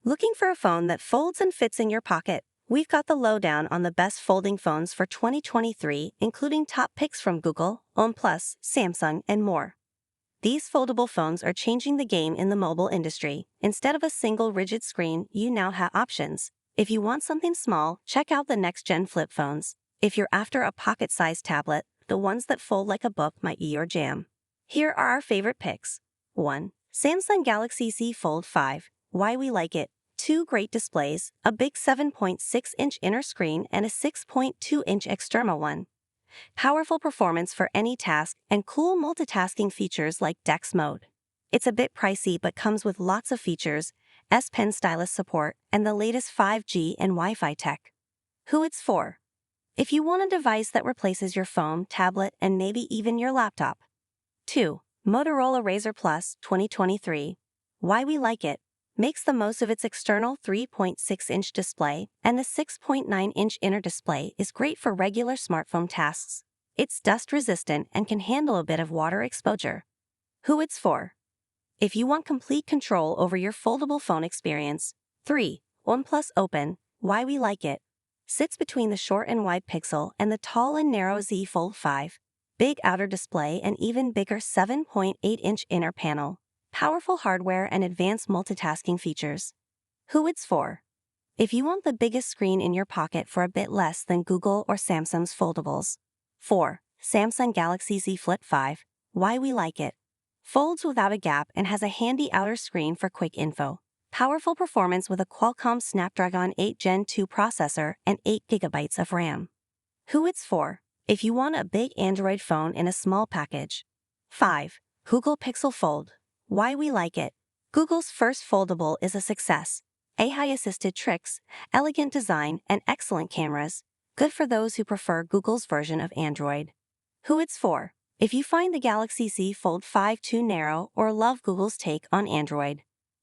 Looking for a phone that folds and fits in your pocket? We've got the lowdown on the best folding phones for 2023, including top picks from Google, OnePlus, Samsung, and more. These foldable phones are changing the game in the mobile industry. Instead of a single rigid screen, you now have options. If you want something small, check out the next-gen flip phones. If you're after a pocket-sized tablet, the ones that fold like a book might be your jam. Here are our favorite picks. 1. Samsung Galaxy Z Fold 5. Why we like it. 2 great displays, a big 7.6-inch inner screen and a 6.2-inch external one. Powerful performance for any task and cool multitasking features like DeX mode. It's a bit pricey but comes with lots of features, S Pen stylus support, and the latest 5G and Wi-Fi tech. Who it's for? If you want a device that replaces your phone, tablet, and maybe even your laptop. 2. Motorola Razr Plus 2023. Why we like it. Makes the most of its external 3.6-inch display, and the 6.9-inch inner display is great for regular smartphone tasks. It's dust-resistant and can handle a bit of water exposure. Who it's for? If you want complete control over your foldable phone experience. 3. OnePlus Open. Why we like it. Sits between the short and wide Pixel and the tall and narrow Z Fold 5. Big outer display and even bigger 7.8-inch inner panel. Powerful hardware and advanced multitasking features. Who it's for? If you want the biggest screen in your pocket for a bit less than Google or Samsung's foldables. 4. Samsung Galaxy Z Flip 5. Why we like it. Folds without a gap and has a handy outer screen for quick info. Powerful performance with a Qualcomm Snapdragon 8 Gen 2 processor and 8 GB of RAM. Who it's for? If you want a big Android phone in a small package. 5. Google Pixel Fold. Why we like it. Google's first foldable is a success. AI-assisted tricks, elegant design, and excellent cameras. Good for those who prefer Google's version of Android. Who it's for. If you find the Galaxy Z Fold 5 too narrow or love Google's take on Android.